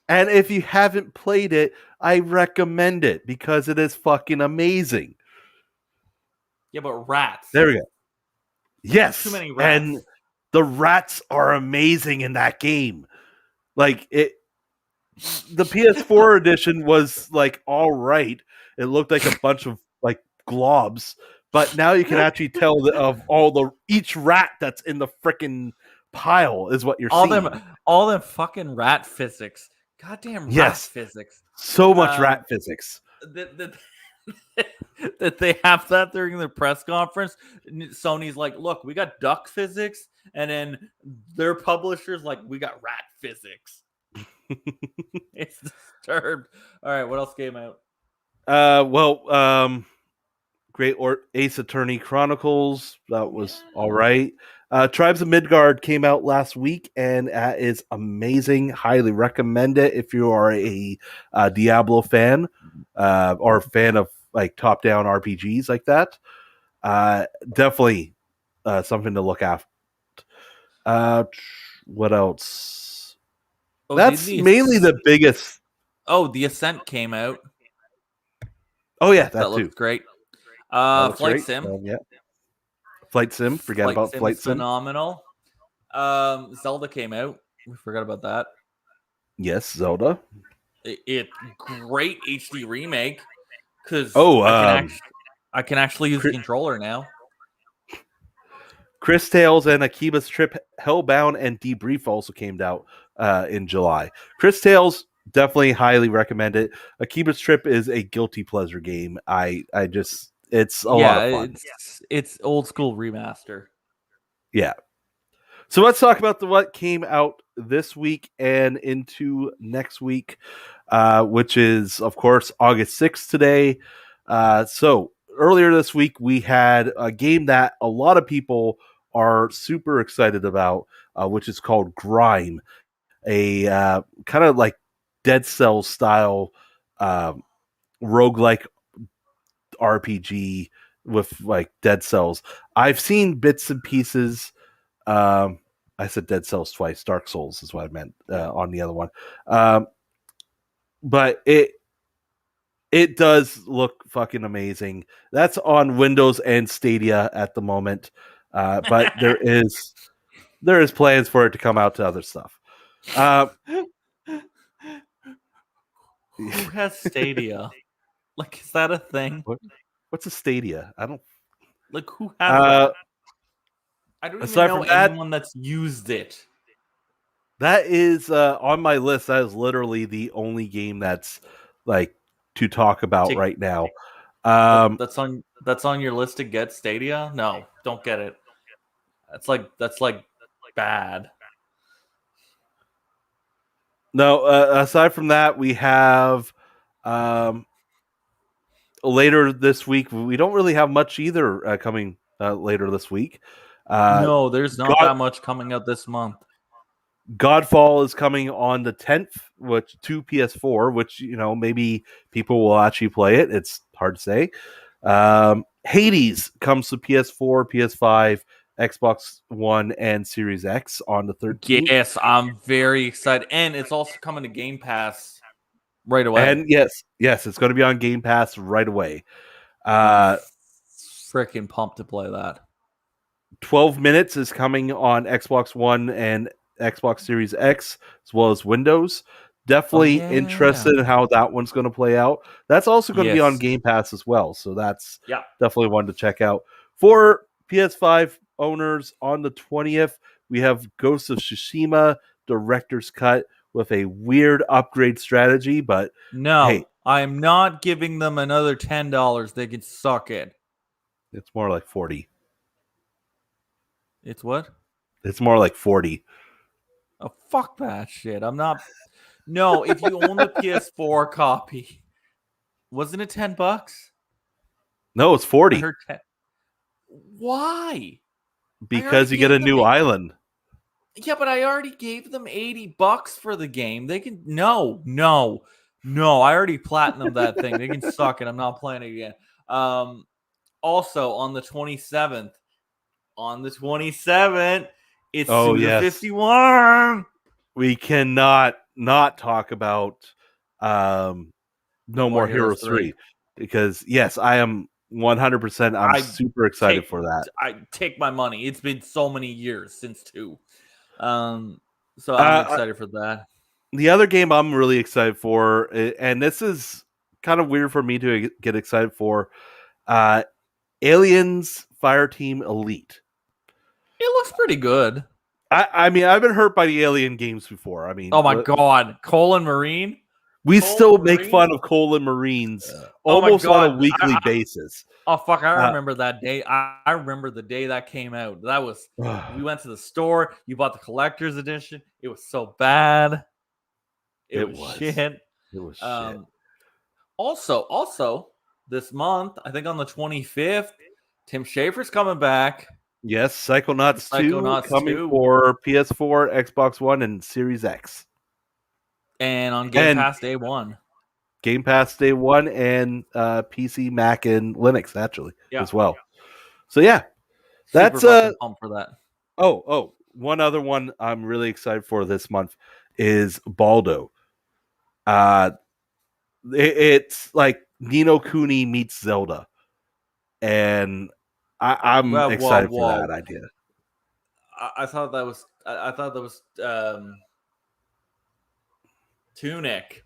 If you haven't played it, I recommend it because it is fucking amazing. Yeah, but rats. There we go. Too Yes, many rats. and the rats are amazing in that game. Like it, the PS4 edition was like all right. It looked like a bunch of like globs, but now you can actually tell of all the each rat that's in the freaking pile is what you're all them seeing. all them fucking rat physics. Goddamn rat Yes, physics. so much Um rat physics. that that they have that during the press conference. Sony's like, look, we got duck physics, and then their publishers like, we got rat physics. It's disturbed. All right, what else came out? Well, Great Ace Attorney Chronicles. That was all right. Tribes of Midgard came out last week, and is amazing. Highly recommend it if you are a Diablo fan or fan of like top-down RPGs like that. Definitely something to look at. Uh, what else? Oh, did That's the mainly the biggest. the Ascent came out. Oh yeah, That that too. looks great. That looks Flight great. Sim. Yeah, Flight Sim. Forget Flight about Sim Flight is Sim. phenomenal. Zelda came out. We forgot about that. Yes, Zelda. It great HD remake because Oh, I can actually use the controller now. Chris Tales and Akiba's Trip Hellbound and Debrief also came out in July. Chris Tales definitely highly recommend it. Akiba's Trip is a guilty pleasure game. I just it's a lot Yeah, of fun. it's old school remaster. Yeah. So let's talk about what came out this week and into next week, which is, of course, August 6th today. So earlier this week, we had a game that a lot of people are super excited about, which is called Grime, a kind of like Dead Cells style roguelike RPG with like Dead Cells. I've seen bits and pieces. um, I said Dead Cells twice. Dark Souls is what I meant Yeah. on the other one. But it does look fucking amazing. That's on Windows and Stadia at the moment. But there is plans for it to come out to other stuff. Who has Stadia? Like, is that a thing? What's a Stadia? I don't. Like, who has Uh, that? I don't even aside know from that, anyone that's used it. that is on my list. That is literally the only game that's like to talk about Tick- right now. Um, that's on your list to get Stadia? No, don't get it. That's like bad. no, aside from that, we have um, later this week. We don't really have much either coming later this week. Uh, No, there's not God, that much coming out this month. Godfall is coming on the 10th, which to PS4, which maybe people will actually play it. It's hard to say. Hades comes to PS4, PS5, Xbox One, and Series X on the 13th. Yes, I'm very excited, and it's also coming to Game Pass right away. And yes, it's going to be on Game Pass right away. I'm Uh, freaking pumped to play that. 12 minutes is coming on Xbox One and Xbox Series X as well as Windows. Oh Definitely yeah. interested in how that one's going to play out. That's also going to be on Yes. Game Pass as well, so that's Yeah. definitely one to check out. For PS5 owners, on the 20th, we have Ghost of Tsushima Director's Cut with a weird upgrade strategy, but hey, No, I am not giving them another $10. They can suck it. it's more like 40. It's what? It's more like 40. Oh, fuck that shit. I'm not. No, if you own the PS4 copy, wasn't it $10? No, it's I 40 heard 10. Why? I already because you get a gave them. new island. Yeah, but I already gave them $80 for the game. They can no. I already platinumed that thing. They can suck it. I'm not playing it again. Also on the 27th, it's Oh Suda yes, 51. we cannot not talk about um, No No More More Heroes Heroes 3. 3 because yes, I am 100%. I'm I super excited for that. I take my money. It's been so many years since 2. So I'm Uh, excited for that. the other game I'm really excited for, and this is kind of weird for me to get excited for, uh, Aliens Fireteam Elite. It looks pretty good. I mean, I've been hurt by the Alien games before. I Oh mean, my god, Colin Marine. we Colin still make Marine. fun of Colin Marines Oh my almost on a god. weekly basis. Oh fuck! I Uh, remember that day. I remember the day that came out. That was we went to the store. You bought the collector's edition. It was so bad. It it was was. shit. It was shit. Um, also this month, I think on the 25th, Tim Schafer's coming back. Yes, Psychonauts 2 Psychonauts coming 2, for PS4, Xbox One, and Series X. and on Game And Pass Day 1. Game Pass Day 1 and PC, Mac, and Linux, actually, Yeah, as well. So, yeah, super that's fucking pumped for that. one other one I'm really excited for this month is Baldo. Uh, it's like Nino Kuni meets Zelda. And I'm Whoa, whoa, excited for that whoa! idea. I thought that was. I thought that was Tunic.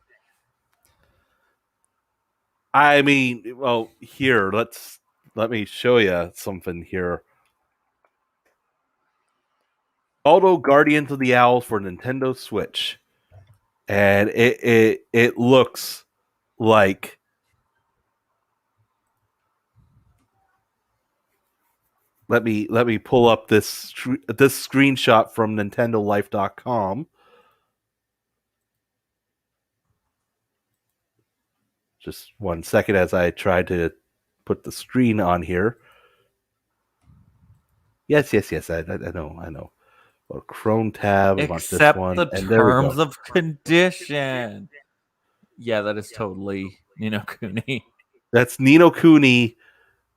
I mean, well, here let me show you something here. Aldo Guardians of the Owl for Nintendo Switch, and it looks like. Let me pull up this screenshot from NintendoLife.com. Just 1 second as I try to put the screen on here. Yes. I know. Well, Chrome tab. I want this Accept one, the and there we go. terms of condition. Yeah, that is totally Nino Kuni. That's Nino Kuni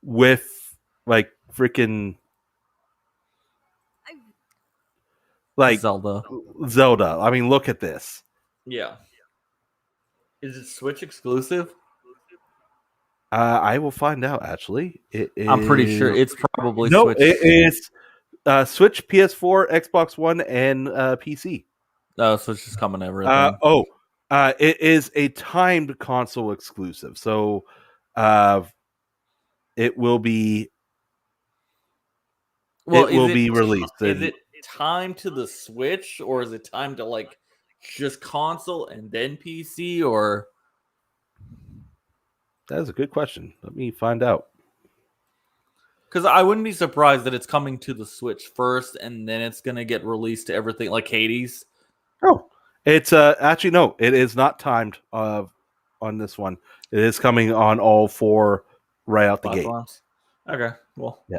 with like freaking like Zelda. Zelda. I mean, look at this. Yeah. Is it Switch exclusive? I will find out. Actually, it I'm pretty sure is. it's probably No, Switch. it is Switch, PS4, Xbox One, and PC. Oh, Switch is coming everything. It is a timed console exclusive, so uh, it will be Well, released. is And it time to the Switch, or is it time to like just console and then PC, or that is a good question. Let me find out. because I wouldn't be surprised that it's coming to the Switch first and then it's gonna get released to everything like Hades Oh, it's actually no, it is not timed on this one. It is coming on all four right out the gate. platforms. Okay, well, Yeah,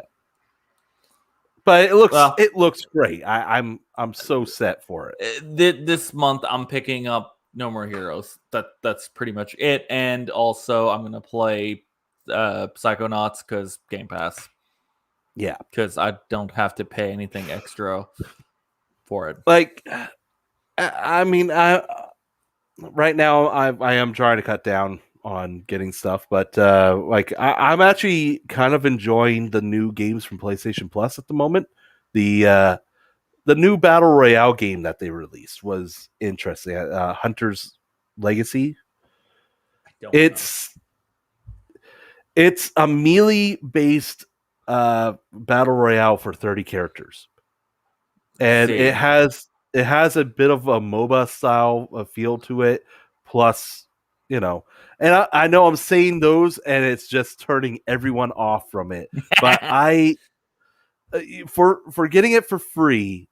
but well, it looks great. I'm so set for it. this month I'm picking up No More Heroes. That's pretty much it, and also I'm gonna play Psychonauts because Game Pass. Yeah, Because I don't have to pay anything extra for it. like I mean, I right now I am trying to cut down on getting stuff, but like I'm actually kind of enjoying the new games from PlayStation Plus at the moment. The new battle royale game that they released was interesting. Hunter's Legacy. I don't know. It's a melee based battle royale for 30 characters, and See, it has a bit of a MOBA style feel to it. Plus, you know, and I know I'm saying those, and it's just turning everyone off from it. But I for getting it for free,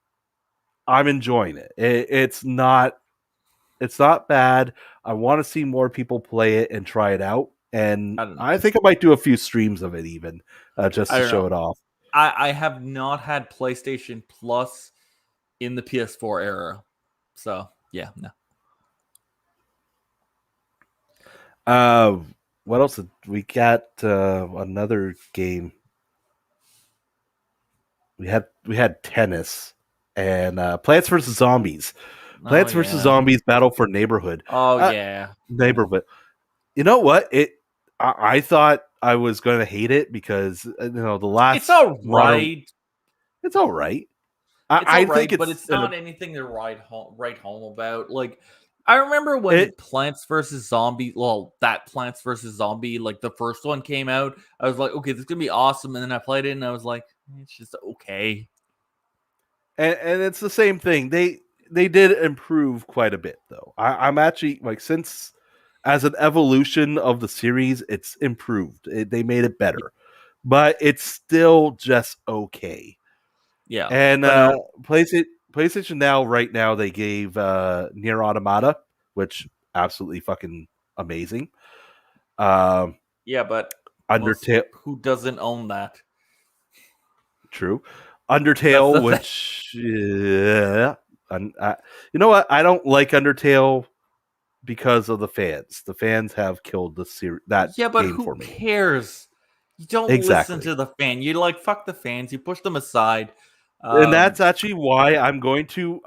I'm enjoying it. It's not bad. I want to see more people play it and try it out, and I don't know. I think I might do a few streams of it even just I to don't show know. it off. I have not had PlayStation Plus in the PS4 era, so yeah, no. Uh, what else? We got another game. We had tennis and Plants vs Zombies. Oh Plants vs yeah. Zombies Battle for Neighborhood. Oh yeah. Neighborhood. You know what? I thought I was going to hate it because you know the It's last all modern. right. It's all right. It's all I think right, but it's it's not anything to write home about. Like I remember when it. Plants vs Zombie, well, that Plants vs Zombie, like the first one came out, I was like, okay, this is gonna be awesome, and then I played it, and I was like, it's just okay. And it's the same thing. They did improve quite a bit though. I'm actually like since as an evolution of the series, it's improved. They made it better, but it's still just okay. Yeah, And but no, PlayStation now right now they gave Near Automata, which absolutely fucking amazing. Um, yeah, but most Undertale, who doesn't own that? true. That's Undertale, the thing. which you know what? I don't like Undertale because of the fans. The fans have killed that Yeah, but game who for me. cares? You don't listen Exactly. to the fan. You like fuck the fans. You push them aside. And Um, that's actually why I'm going to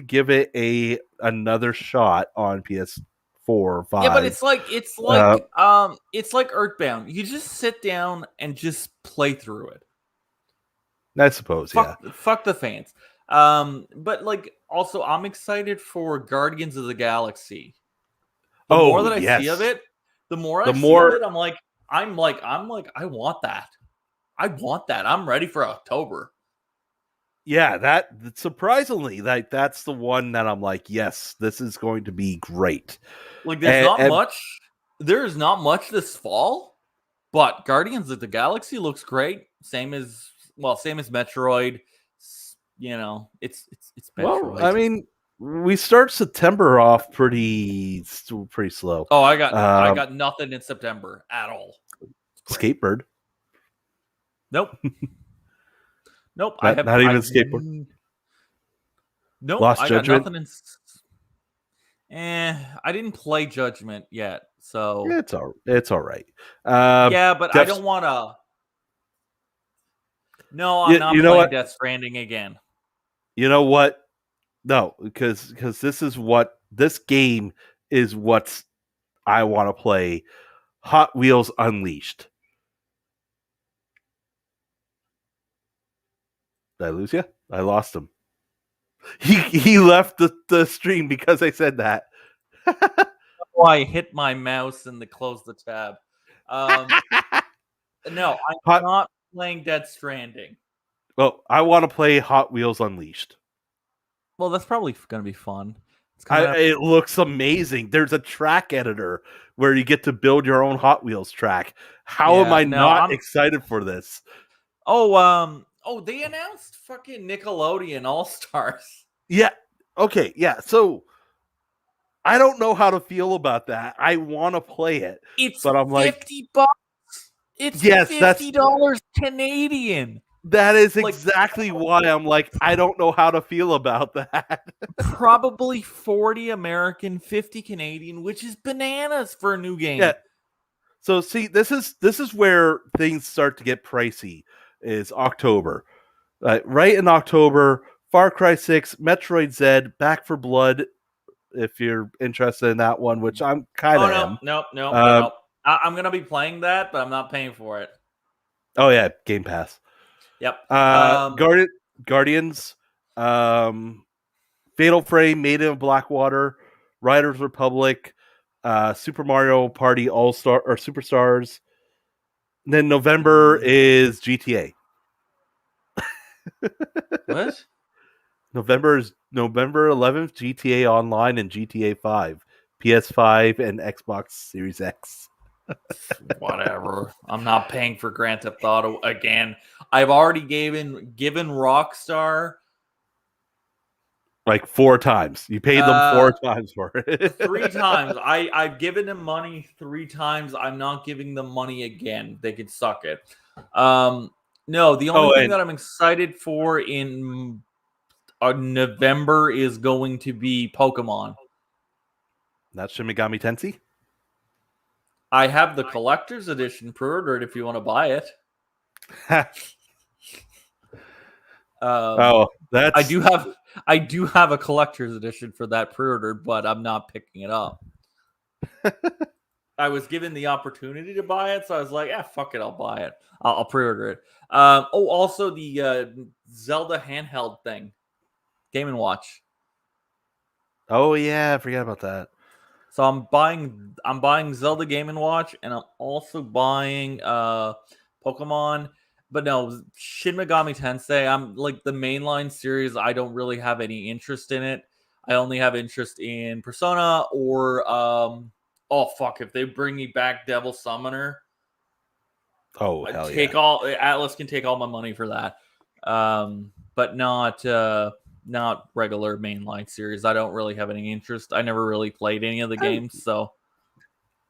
give it another shot on PS4 yeah, but 5. it's like Earthbound. You just sit down and just play through it. I suppose, yeah. Fuck the fans. But like, also, I'm excited for Guardians of the Galaxy. The more Oh that I see of yes, it, the more I the see of it, more I'm like, I want that. I want that. I'm ready for October. yeah, that surprisingly, like that's the one that I'm like, yes, this is going to be great. Like, And there's not much this fall, but Guardians of the Galaxy looks great. Same as Metroid. You know, it's well, I Metroid. mean, we start September off pretty slow. Oh, I Um, got nothing in September at all. It's great. Skatebird, Nope. Nope. not even skateboard. Nope. Lost I got Judgment. nothing in. I didn't play Judgment yet, so It's all right. yeah, but I Death, don't want to. No, I'm not you know playing what? Death Stranding again. You know what? No, because this game is what I want to play. Hot Wheels Unleashed. Did I lose you? I lost him. He left the stream because I said that. Oh, I hit my mouse and close the tab. No, I'm Hot, not playing Death Stranding. well, I want to play Hot Wheels Unleashed. Well, that's probably going to be fun. It's coming out. It looks amazing. There's a track editor where you get to build your own Hot Wheels track. How am Yeah, I no, not excited for this? They announced fucking Nickelodeon All Stars. Yeah. Okay. Yeah. So I don't know how to feel about that. I want to play it, It's but I'm like, $50. It's yes, $50 Canadian. that is Like, exactly why I'm like, I don't know how to feel about that. probably 40 American, 50 Canadian, which is bananas for a new game. Yeah. So see, this is where things start to get pricey. Is October, right in October? Far Cry 6, Metroid Zed, Back for Blood. If you're interested in that one, which I'm kind of am. No. I'm gonna be playing that, but I'm not paying for it. Oh yeah, Game Pass. Yep. Guardians, Fatal Frame, Made in Blackwater, Riders Republic, Super Mario Party All Star or Superstars. And then November is GTA. What? November 11th, GTA Online and GTA 5, PS5 and Xbox Series X. Whatever. I'm not paying for Grand Theft Auto again. I've already given Rockstar like 4 times. You paid them 4 times for it. 3 times. I've given them money 3 times. I'm not giving them money again. They can suck it. No, the only thing that I'm excited for in November is going to be Pokemon. That's Shin Megami Tensei? I have the collector's edition pre-ordered if you want to buy it. I do have a collector's edition for that pre-ordered, but I'm not picking it up. I was given the opportunity to buy it, so I was like, fuck it, I'll buy it. I'll pre-order it. Also the Zelda handheld thing, Game & Watch. Oh yeah, I forgot about that. So I'm buying Zelda Game & Watch, and I'm also buying Pokemon. But no, Shin Megami Tensei, I'm like the mainline series, I don't really have any interest in it. I only have interest in Persona or if they bring me back Devil Summoner. Oh, hell yeah. Atlas can take all my money for that. But not regular mainline series. I don't really have any interest. I never really played any of the games, so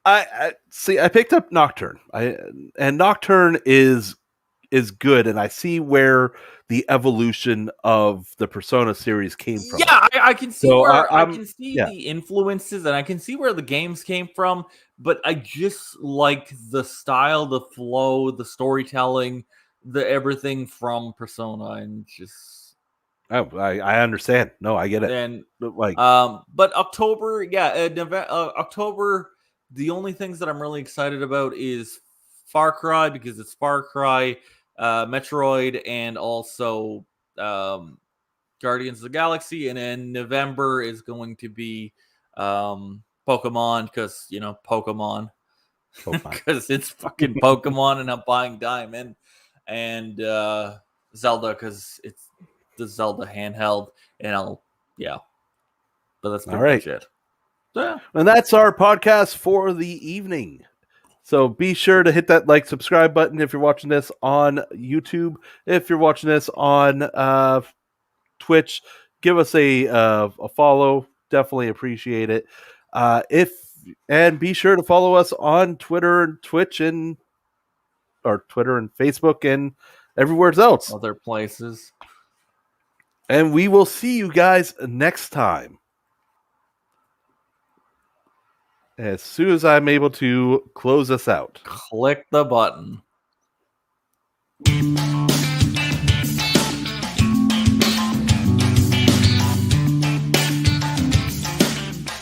I see. I picked up Nocturne. And Nocturne is good, and I see where the evolution of the Persona series came from. Yeah, I can see I can see the influences, and I can see where the games came from. But I just like the style, the flow, the storytelling, the everything from Persona, and just. Oh, I understand. No, I get it. And like, but October, October. The only things that I'm really excited about is Far Cry, because it's Far Cry. Metroid, and also Guardians of the Galaxy. And then November is going to be Pokemon, because Pokemon, because it's fucking Pokemon, and I'm buying Diamond, and Zelda, because it's the Zelda handheld, and but that's pretty much it. Yeah. And that's our podcast for the evening. So be sure to hit that like, subscribe button if you're watching this on YouTube. If you're watching this on Twitch, give us a follow. Definitely appreciate it. And be sure to follow us on Twitter and Twitch or Twitter and Facebook and everywhere else. Other places. And we will see you guys next time. As soon as I'm able to close us out. Click the button.